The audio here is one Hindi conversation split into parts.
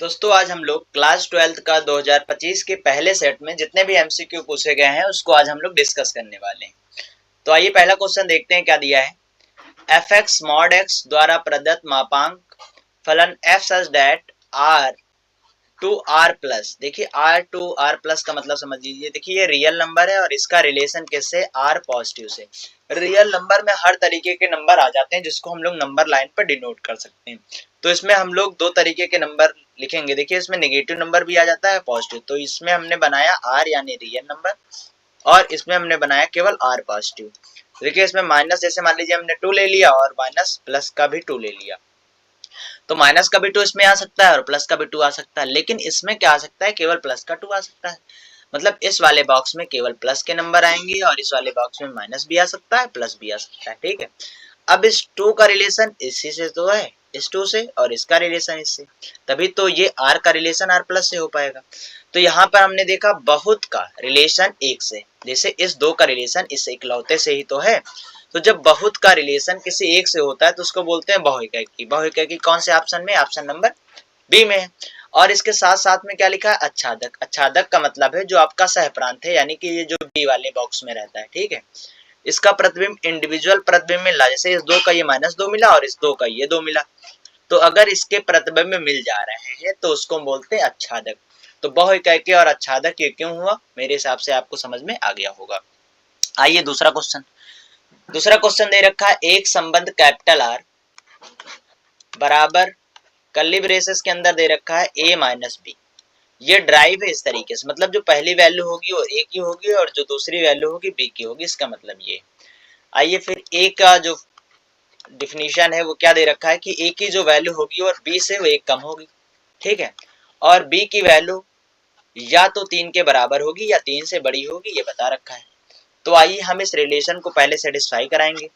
दोस्तों आज हम लोग क्लास 12th का 2025 के पहले सेट में जितने भी एमसीक्यू पूछे गए हैं उसको आज हम लोग डिस्कस करने वाले हैं। तो आइए पहला क्वेश्चन देखते हैं क्या दिया है। एफ एक्स मॉड एक्स द्वारा प्रदत्त मापांक फलन F such that R to R plus. देखिए आर टू आर प्लस का मतलब समझ लीजिए। देखिए ये रियल नंबर है और इसका रिलेशन किससे, आर पॉजिटिव से। रियल नंबर में हर तरीके के नंबर आ जाते हैं जिसको हम लोग नंबर लाइन पर डिनोट कर सकते हैं। तो इसमें हम लोग दो तरीके के नंबर लिखेंगे। देखिए इसमें नेगेटिव नंबर भी आ जाता है, पॉजिटिव। तो इसमें हमने बनाया आर यानी रियल नंबर और इसमें हमने बनाया केवल आर पॉजिटिव। देखिए इसमें माइनस, जैसे मान लीजिए हमने 2 ले लिया और माइनस प्लस का भी 2 ले लिया, तो माइनस का भी 2 इसमें आ सकता है और प्लस का भी 2 आ सकता है। लेकिन इसमें क्या आ सकता है, केवल प्लस का 2 आ सकता है। मतलब इस वाले बॉक्स में केवल प्लस के नंबर आएंगे और इस वाले बॉक्स में माइनस भी आ सकता है, प्लस भी आ सकता है। ठीक है, अब इस 2 का रिलेशन इसी से तो है, इस 2 से, और इसका रिलेशन इससे, तभी तो ये r का रिलेशन r प्लस से हो पाएगा। तो यहाँ पर हमने देखा बहुत का रिलेशन एक से, जैसे इस 2 का रिलेशन इस इकलौते से ही तो है। तो जब बहुत का रिलेशन किसी एक से होता है तो उसको बोलते हैं बहुइकाई। बहुइकाई कौन से ऑप्शन में, ऑप्शन नंबर बी में है। और इसके साथ साथ में क्या लिखा है, अच्छादक। अच्छादक का मतलब है जो आपका सहप्रांत है, यानी कि ये जो बी वाले बॉक्स में रहता है। ठीक है, इसका प्रतिबिंब इंडिविजुअल प्रतिबिंब मिला, जैसे इस 2 का ये -2 मिला और इस 2 का ये 2 मिला, तो अगर इसके प्रतिबिंब मिल जा रहे हैं तो उसको बोलते हैं अच्छादक। तो बहुइकाई और अच्छादक ये क्यों हुआ, मेरे हिसाब से आपको समझ में आ गया होगा। आइए दूसरा क्वेश्चन। दूसरा क्वेश्चन दे रखा है एक संबंध कैपिटल आर बराबर कर्ली ब्रेसेस के अंदर दे रखा है a माइनस बी। ये ड्राइव है इस तरीके से, मतलब जो पहली वैल्यू होगी वो a की होगी और जो दूसरी वैल्यू होगी b की होगी, इसका मतलब ये। आइए फिर a का जो डिफिनीशन है वो क्या दे रखा है कि a की जो वैल्यू होगी और b से वो 1 कम होगी। ठीक है, और b की वैल्यू या तो 3 के बराबर होगी या 3 से बड़ी होगी, ये बता रखा है। तो आइए हम इस रिलेशन को पहले सेटिस्फाई कराएंगे।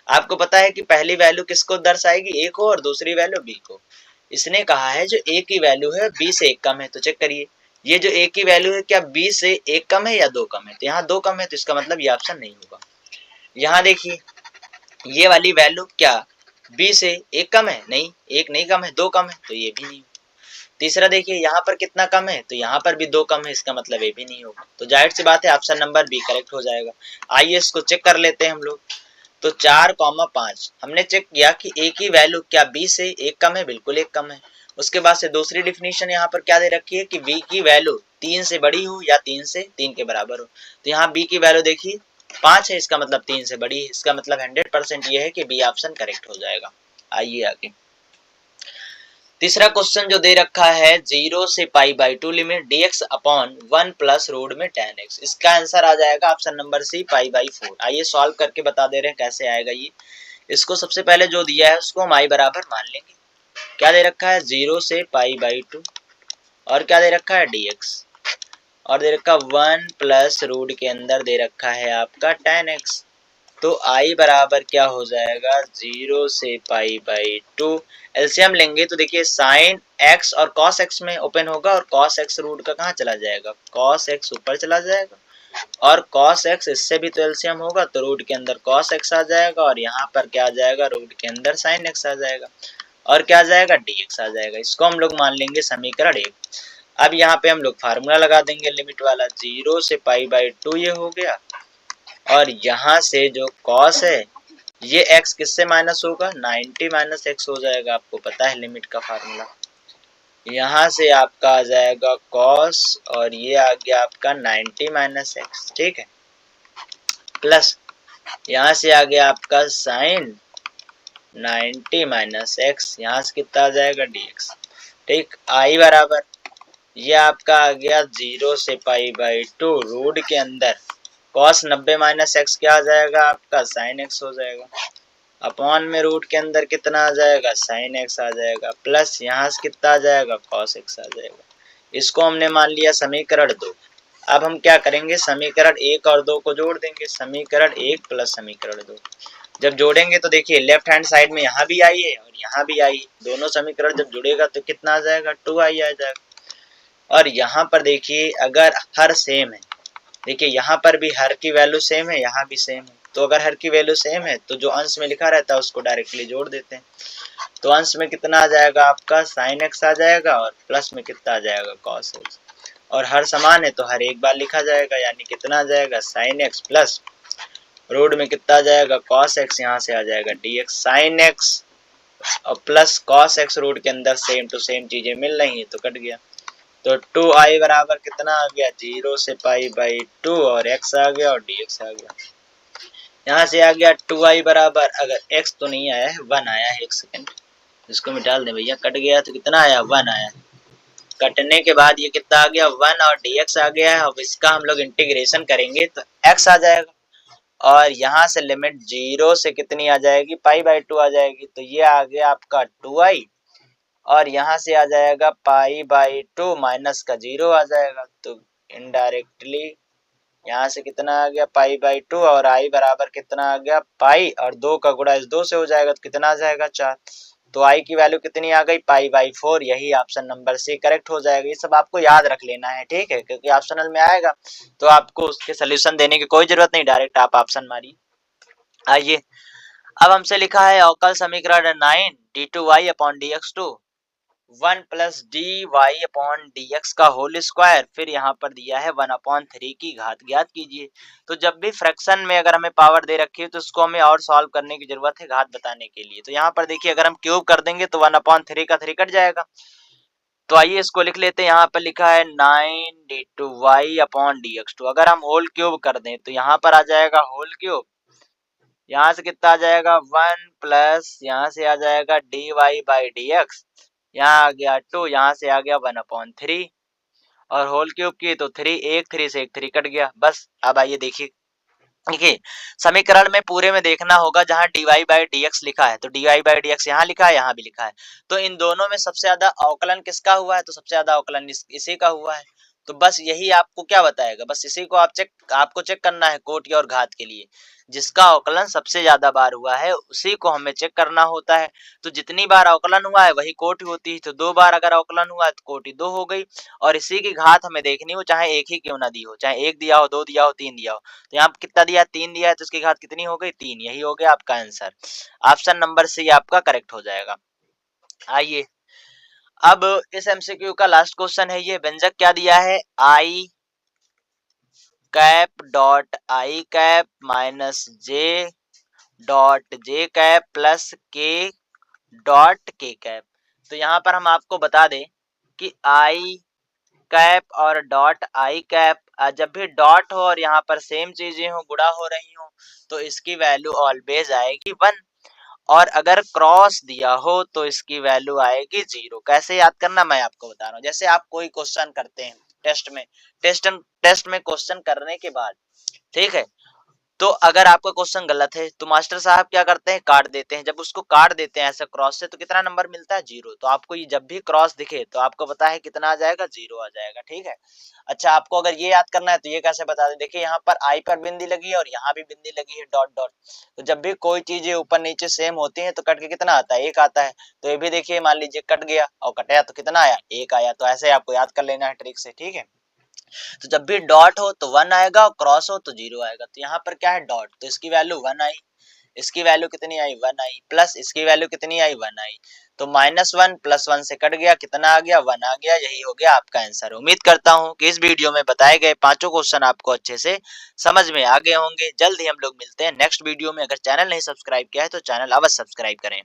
आपको पता है कि पहली वैल्यू किसको दर्शाएगी, a को, और दूसरी वैल्यू b को। इसने कहा है जो a की वैल्यू है b से 1 कम है, तो चेक करिए ये जो a की वैल्यू है क्या b से 1 कम है या 2 कम है। तो यहाँ 2 कम है, तो इसका मतलब ये ऑप्शन नहीं होगा। यहाँ देखिए ये वाली वैल्यू क्या b से 1 कम है, नहीं 1 नहीं कम है, 2 कम है, तो ये भी नहीं। तीसरा देखिए यहाँ पर कितना कम है, तो यहाँ पर भी 2 कम है, इसका मतलब ये भी नहीं होगा। तो जाहिर सी बात है ऑप्शन नंबर बी करेक्ट हो जाएगा। आइए इसको चेक कर लेते हैं हम लोग। तो 4,5 हमने चेक किया कि a की वैल्यू क्या b से 1 कम है, बिल्कुल 1 कम है। उसके बाद से दूसरी डिफिनीशन यहाँ पर क्या दे रखी है कि b की वैल्यू 3 से बड़ी हो या 3 के बराबर हो। तो यहाँ b की वैल्यू देखिए 5 है, इसका मतलब 3 से बड़ी है। इसका मतलब 100% ये है कि बी ऑप्शन करेक्ट हो जाएगा। आइए आगे तीसरा क्वेश्चन जो दे रखा है 0 से π/2 limit dx upon 1 plus root में tan x। इसका आंसर आ जाएगा ऑप्शन नंबर सी π/4। आइए सॉल्व करके बता दे रहे हैं कैसे आएगा ये। इसको सबसे पहले जो दिया है उसको हम i बराबर मान लेंगे। क्या दे रखा है 0 से π/2 और क्या दे रखा है dx और दे रखा 1 प्लस रूट के अंदर दे रखा है आपका tan x। तो i बराबर क्या हो जाएगा 0 से π/2। एलसीएम लेंगे तो देखिए साइन x और cos x में ओपन होगा और cos x रूट का कहाँ चला जाएगा, cos x ऊपर चला जाएगा और cos x इससे भी तो एलसीएम होगा, तो रूट के अंदर cos x आ जाएगा और यहाँ पर क्या आ जाएगा, रूट के अंदर sin x आ जाएगा और क्या आ जाएगा dx आ जाएगा। इसको हम लोग मान लेंगे समीकरण 1। अब यहाँ पे हम लोग फार्मूला लगा देंगे लिमिट वाला, 0 से π/2 ये हो गया और यहाँ से जो cos है ये x किससे माइनस होगा, 90 माइनस x हो जाएगा। आपको पता है लिमिट का फार्मूला। यहाँ से आपका आ जाएगा cos और ये आ गया आपका 90 माइनस x। ठीक है, प्लस यहाँ से आ गया आपका sin 90 माइनस x, यहाँ से कितना आ जाएगा dx। ठीक, i बराबर ये आपका आ गया 0 से π/2 रूट के अंदर cos 90 माइनस x क्या आ जाएगा आपका sin x हो जाएगा, अपॉन में रूट के अंदर कितना आ जाएगा sin x आ जाएगा, प्लस यहाँ से कितना आ जाएगा cos x आ जाएगा। इसको हमने मान लिया समीकरण 2। अब हम क्या करेंगे, समीकरण 1 और 2 को जोड़ देंगे। समीकरण 1 प्लस समीकरण 2 जब जोड़ेंगे तो देखिए लेफ्ट हैंड साइड में यहाँ भी आई है और यहाँ भी आई है, दोनों समीकरण जब जुड़ेगा तो कितना आ जाएगा 2i आ जाएगा। और यहाँ पर देखिए अगर हर सेम है, देखिए यहाँ पर भी हर की वैल्यू सेम है, यहाँ भी सेम है, तो अगर हर की वैल्यू सेम है तो जो अंश में लिखा रहता है उसको डायरेक्टली जोड़ देते हैं। तो अंश में कितना आ जाएगा आपका साइन एक्स आ जाएगा और प्लस में कितना आ जाएगा कॉस एक्स, और हर समान है तो हर एक बार लिखा जाएगा, यानी कितना आ जाएगा साइन एक्स प्लस रूट में कितना आ जाएगा कॉस एक्स, यहाँ से आ जाएगा डी एक्स साइन एक्स और प्लस कॉस एक्स रूट के अंदर सेम टू सेम चीजें मिल रही है तो कट गया। तो 2i बराबर कितना आ गया 0 से पाई बाई 2 और x आ गया और dx आ गया। यहाँ से आ गया 2i बराबर, अगर x तो नहीं आया है 1 आया है, एक सेकंड इसको मिटा दे भैया, कट गया तो कितना आया 1 आया, कटने के बाद ये कितना आ गया 1 और dx आ गया है। अब इसका हम लोग इंटीग्रेशन करेंगे तो x आ जाएगा और यहाँ से लिमिट 0 से कितनी आ जाएगी पाई बाई 2 आ जाएगी, तो ये आ गया आपका 2i और यहाँ से आ जाएगा पाई बाई 2 माइनस का 0 आ जाएगा, तो इनडायरेक्टली यहाँ से कितना आ गया पाई बाई 2 और i बराबर कितना आ गया पाई और 2 का गुणा इस 2 से हो जाएगा तो कितना आ जाएगा 4, तो i की वैल्यू कितनी आ गई पाई बाई 4, यही ऑप्शन नंबर सी करेक्ट हो जाएगा। ये सब आपको याद रख लेना है, ठीक है, क्योंकि ऑप्शनल में आएगा तो आपको उसके सोल्यूशन देने की कोई जरूरत नहीं, डायरेक्ट आप ऑप्शन मारिए। आइए अब हमसे लिखा है अवकल समीकरण 9 d2y upon dx2 1 plus D Y upon D X का होल स्क्वायर, फिर यहाँ पर दिया है 1/3 की घात ज्ञात कीजिए। तो जब भी फ्रैक्शन में अगर हमें पावर दे रखी है तो उसको हमें और सॉल्व करने की जरूरत है घात बताने के लिए। तो यहाँ पर देखिए अगर हम क्यूब कर देंगे तो 1/3 का 3 कट जाएगा। तो आइए इसको लिख लेते हैं, यहाँ पर लिखा है 9d2y अपॉन dx2, अगर हम होल क्यूब कर दें तो यहाँ पर आ जाएगा होल क्यूब, यहाँ से कितना आ जाएगा 1 प्लस यहाँ से आ जाएगा D Y by D X, यहाँ आ गया 2, यहाँ से आ गया 1/3 और होल क्यूब की तो 3, एक 3 से एक 3 कट गया बस। अब आइए देखिए, देखिए समीकरण में पूरे में देखना होगा जहां dy बाई dx लिखा है तो dy बाई dx यहाँ लिखा है यहाँ भी लिखा है, तो इन दोनों में सबसे ज्यादा अवकलन किसका हुआ है, तो सबसे ज्यादा अवकलन इसी का हुआ है। तो बस यही आपको क्या बताएगा, बस इसी को आपको चेक करना है कोटि और घात के लिए, जिसका अवकलन सबसे ज्यादा बार हुआ है उसी को हमें चेक करना होता है। तो जितनी बार अवकलन हुआ है वही कोटि होती है, तो 2 बार अगर अवकलन हुआ है तो कोटि 2 हो गई, और इसी की घात हमें देखनी हो चाहे एक ही क्यों ना दी हो, चाहे 1 दिया हो 2 दिया हो 3 दिया हो, तो यहाँ कितना दिया है 3 दिया है तो इसकी घात कितनी हो गई 3, यही हो गया आपका आंसर। ऑप्शन नंबर सी आपका करेक्ट हो जाएगा। आइए अब इस एमसीक्यू का लास्ट क्वेश्चन है, ये व्यंजक क्या दिया है I cap dot I cap minus J dot J cap plus K dot K cap. तो यहाँ पर हम आपको बता दें कि आई कैप और डॉट आई कैप, जब भी डॉट हो और यहाँ पर सेम चीजें हो गुणा हो रही हो तो इसकी वैल्यू ऑलवेज आएगी 1, और अगर क्रॉस दिया हो तो इसकी वैल्यू आएगी 0। कैसे याद करना मैं आपको बता रहा हूँ, जैसे आप कोई क्वेश्चन करते हैं टेस्ट में क्वेश्चन करने के बाद, ठीक है, तो अगर आपका क्वेश्चन गलत है तो मास्टर साहब क्या करते हैं काट देते हैं, जब उसको काट देते हैं ऐसे क्रॉस से तो कितना नंबर मिलता है 0, तो आपको ये जब भी क्रॉस दिखे तो आपको पता है कितना आ जाएगा 0 आ जाएगा, ठीक है। अच्छा आपको अगर ये याद करना है तो ये कैसे बता दें, देखिए यहाँ पर आई पर बिंदी लगी है और यहाँ भी बिंदी लगी है डॉट डॉट, तो जब भी कोई चीजें ऊपर नीचे सेम होती है तो कट के कितना आता है 1 आता है, तो ये भी देखिए मान लीजिए कट गया और कटाया तो कितना आया 1 आया, तो ऐसे आपको याद कर लेना है ट्रिक से, ठीक है। तो जब भी डॉट हो तो 1 आएगा और क्रॉस हो तो 0 आएगा, तो यहाँ पर क्या है डॉट, तो इसकी वैल्यू 1 आई, इसकी वैल्यू कितनी आई 1 आई, प्लस इसकी वैल्यू कितनी आई 1 आई, तो -1 प्लस 1 से कट गया, कितना आ गया 1 आ गया, यही हो गया आपका आंसर। उम्मीद करता हूँ कि इस वीडियो में बताए गए पांचों क्वेश्चन आपको अच्छे से समझ में आ गए होंगे। जल्द ही हम लोग मिलते हैं नेक्स्ट वीडियो में। अगर चैनल नहीं सब्सक्राइब किया है तो चैनल अवश्य सब्सक्राइब करें।